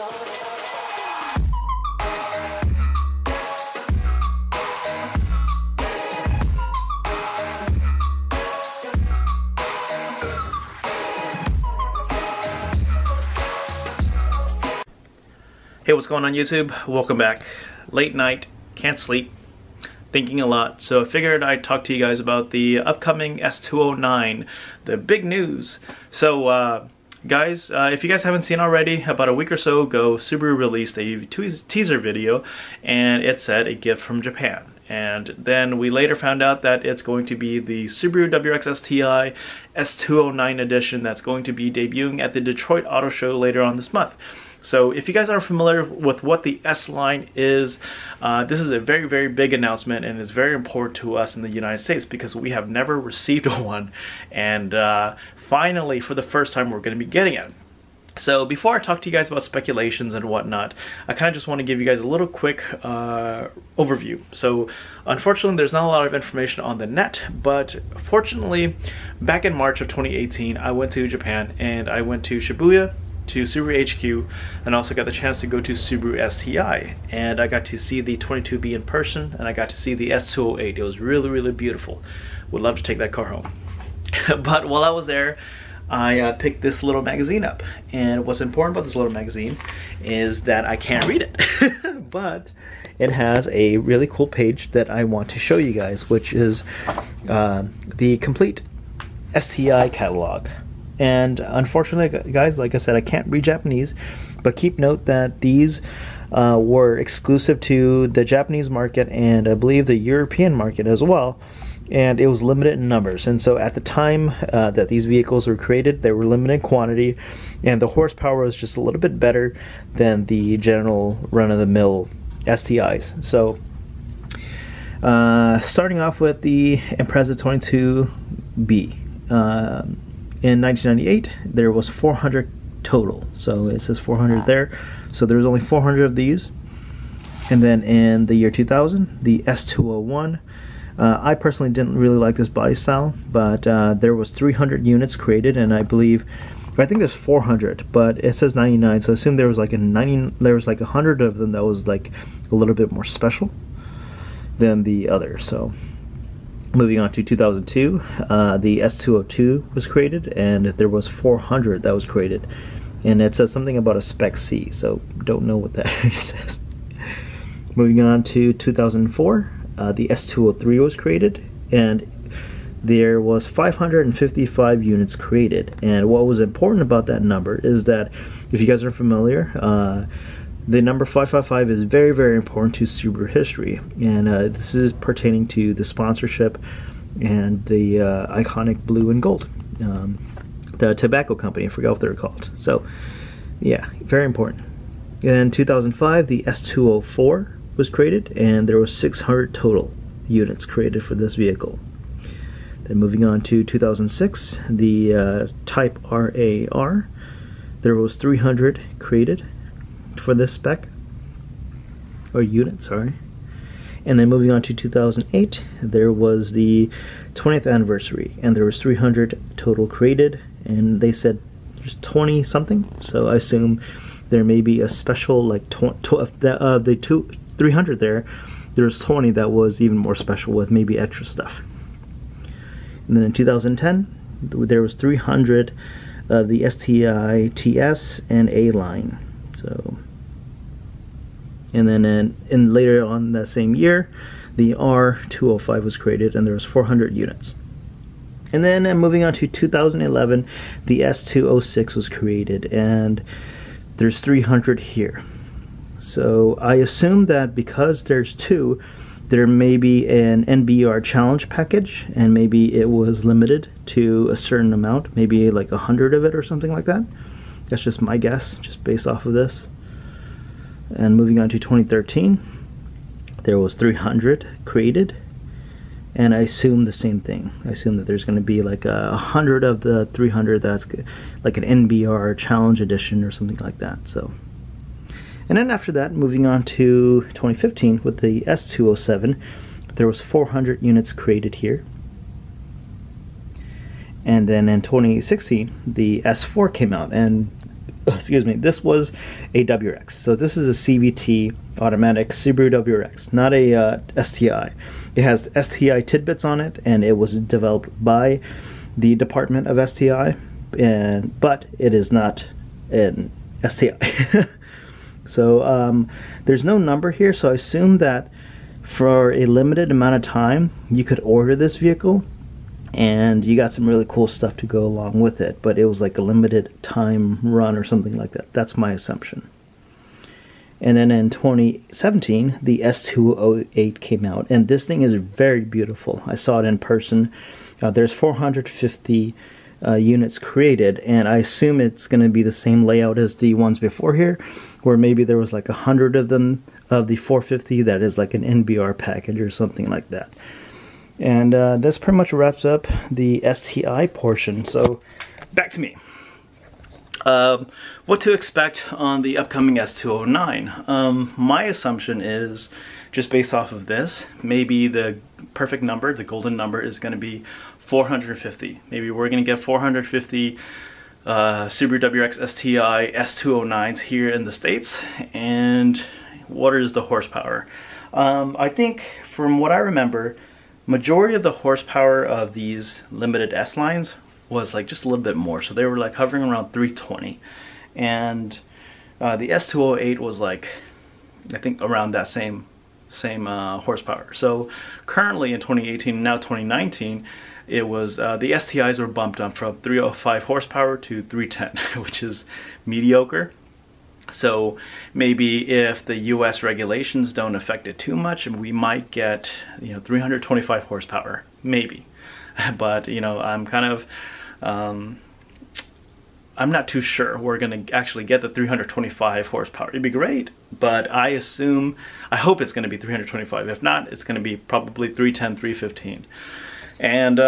Hey, what's going on YouTube? Welcome back. Late night, can't sleep, thinking a lot, so I figured I'd talk to you guys about the upcoming S209, the big news. So guys, if you guys haven't seen already, about a week or so ago, Subaru released a teaser video, and it said a gift from Japan. And then we later found out that it's going to be the Subaru WRX STI S209 edition that's going to be debuting at the Detroit Auto Show later on this month. So if you guys are familiar with what the S-Line is, this is a very, very big announcement, and it's very important to us in the United States because we have never received one, and finally, for the first time, we're going to be getting it. So before I talk to you guys about speculations and whatnot, I kind of just want to give you guys a little quick overview. So unfortunately, there's not a lot of information on the net, but fortunately, back in March of 2018, I went to Japan, and I went to Shibuya, to Subaru HQ, and also got the chance to go to Subaru STI, and I got to see the 22B in person, and I got to see the S208. It was really, really beautiful. Would love to take that car home. But while I was there, I picked this little magazine up, and what's important about this little magazine is that I can't read it, but it has a really cool page that I want to show you guys, which is the complete STI catalog. And unfortunately, guys, like I said, I can't read Japanese, but keep note that these were exclusive to the Japanese market and I believe the European market as well, and it was limited in numbers. And so at the time that these vehicles were created, they were limited in quantity, and the horsepower was just a little bit better than the general run-of-the-mill STIs. So starting off with the Impreza 22B. In 1998, there was 400 total. So it says 400 there. So there's only 400 of these. And then in the year 2000, the S201. I personally didn't really like this body style, but there was 300 units created, and I think there's 400, but it says 99. So I assume there was like there was like 100 of them that was like a little bit more special than the other. So moving on to 2002, the S202 was created, and there was 400 that was created, and it says something about a Spec C, so don't know what that says. Moving on to 2004, the S203 was created, and there was 555 units created. And what was important about that number is that, if you guys are familiar, the number 555 is very, very important to Subaru history, and this is pertaining to the sponsorship and the iconic blue and gold, the tobacco company. I forgot what they're called. So yeah, very important. In 2005, the S204 was created, and there was 600 total units created for this vehicle. Then moving on to 2006, the Type RAR, there was 300 created for this spec, or unit, sorry. And then moving on to 2008, there was the 20th anniversary, and there was 300 total created, and they said there's 20 something, so I assume there may be a special, like the 300 there's 20 that was even more special with maybe extra stuff. And then in 2010, there was 300 of the STI TS and A-Line. So, and then in later on that same year, the R205 was created, and there was 400 units. And then moving on to 2011, the S206 was created, and there's 300 here. So I assume that because there's two, there may be an NBR challenge package, and maybe it was limited to a certain amount, maybe like 100 of it or something like that. That's just my guess, just based off of this. And moving on to 2013, there was 300 created, and I assume the same thing. I assume that there's going to be like 100 of the 300 that's like an NBR challenge edition or something like that. So, and then after that, moving on to 2015 with the S207, there was 400 units created here. And then in 2016, the S4 came out, and excuse me, this was a WRX. So this is a CVT automatic Subaru WRX, not a STI. It has STI tidbits on it, and it was developed by the department of STI, but it is not an STI. So there's no number here, so I assume that for a limited amount of time you could order this vehicle and you got some really cool stuff to go along with it, but it was like a limited time run or something like that. That's my assumption. And then in 2017 the S208 came out, and this thing is very beautiful. I saw it in person. There's 450 units created, and I assume it's going to be the same layout as the ones before here, where maybe there was like 100 of them of the 450 that is like an NBR package or something like that. And this pretty much wraps up the STI portion. So back to me. What to expect on the upcoming S209? My assumption is, just based off of this, maybe the perfect number, the golden number, is going to be 450. Maybe we're going to get 450 Subaru WRX STI S209s here in the States. And what is the horsepower? I think from what I remember, majority of the horsepower of these limited S-Lines was like just a little bit more. So they were like hovering around 320. And the S208 was like, I think around that same horsepower. So currently in 2018, now 2019, it was the STIs were bumped up from 305 horsepower to 310, which is mediocre. So maybe if the US regulations don't affect it too much, we might get, 325 horsepower, maybe. But I'm kind of I'm not too sure we're gonna actually get the 325 horsepower. It'd be great, but I hope it's gonna be 325. If not, it's gonna be probably 310, 315. And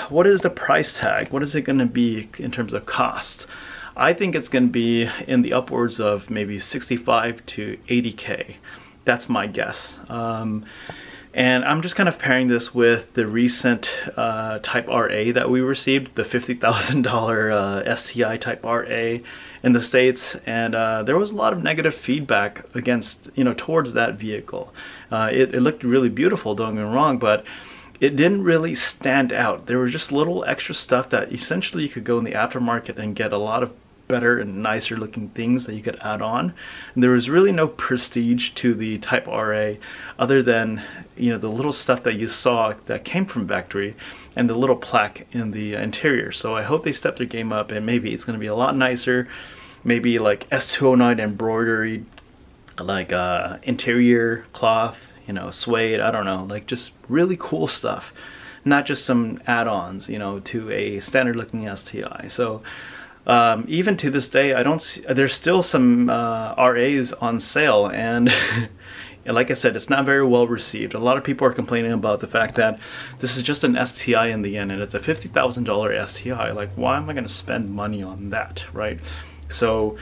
what is the price tag? What is it going to be in terms of cost? I think it's going to be in the upwards of maybe 65 to 80K. That's my guess. And I'm just kind of pairing this with the recent Type RA that we received, the $50,000 STI Type RA in the States, and there was a lot of negative feedback against, towards that vehicle. It looked really beautiful, don't get me wrong, but it didn't really stand out. There was just little extra stuff that essentially you could go in the aftermarket and get a lot of better and nicer looking things that you could add on. And there was really no prestige to the Type RA other than the little stuff that you saw that came from factory and the little plaque in the interior. So I hope they step their game up, and maybe it's going to be a lot nicer. Maybe like S209 embroidery, like interior cloth, suede, I don't know, like just really cool stuff, not just some add-ons, to a standard looking STI. So even to this day, I don't see, there's still some RAs on sale, and like I said, it's not very well received. A lot of people are complaining about the fact that this is just an STI in the end, and it's a $50,000 STI. Like, why am I going to spend money on that, right? So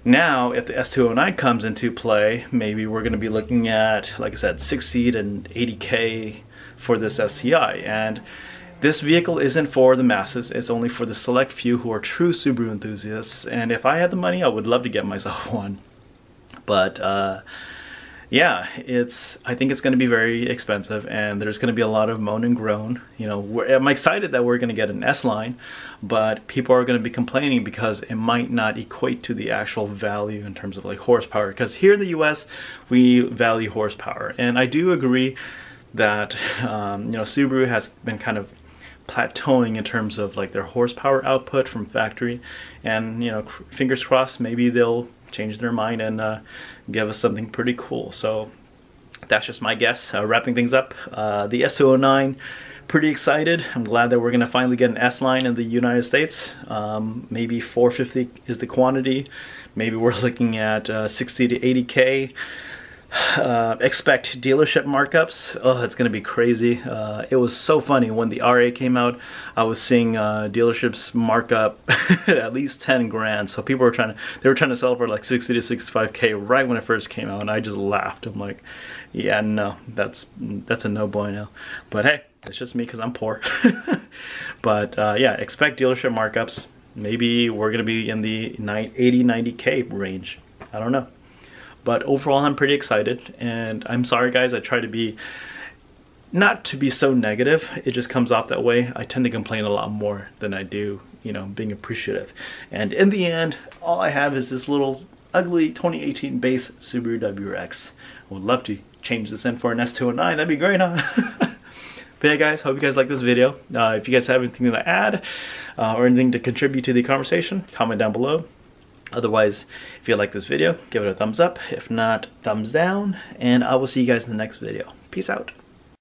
now, if the S209 comes into play, maybe we're going to be looking at, like I said, 60 to 80K for this STI. And this vehicle isn't for the masses. It's only for the select few who are true Subaru enthusiasts. And if I had the money, I would love to get myself one. But yeah, I think it's going to be very expensive, and there's going to be a lot of moan and groan. I'm excited that we're going to get an S-Line, but people are going to be complaining because it might not equate to the actual value in terms of like horsepower. Because here in the US, we value horsepower, and I do agree that Subaru has been kind of plateauing in terms of like their horsepower output from factory, and fingers crossed, maybe they'll change their mind and give us something pretty cool. So that's just my guess. Wrapping things up, the S209, pretty excited. I'm glad that we're gonna finally get an S-Line in the United States. Maybe 450 is the quantity. Maybe we're looking at 60 to 80K. Expect dealership markups. Oh, it's gonna be crazy. It was so funny when the RA came out. I was seeing dealerships mark up at least 10 grand. So people were trying to sell for like 60 to 65K right when it first came out, and I just laughed. I'm like, yeah, no, that's a no bueno. But hey, it's just me because I'm poor. But yeah, expect dealership markups. maybe we're gonna be in the 80-90K range. I don't know. But overall, I'm pretty excited, and I'm sorry guys, I try to be, not to be so negative, it just comes off that way. I tend to complain a lot more than I do, you know, being appreciative. And in the end, all I have is this little ugly 2018 base Subaru WRX. I would love to change this in for an S209, that'd be great, huh? But yeah guys, hope you guys like this video. If you guys have anything to add or anything to contribute to the conversation, comment down below. Otherwise, if you like this video, give it a thumbs up. If not, thumbs down. And I will see you guys in the next video. Peace out.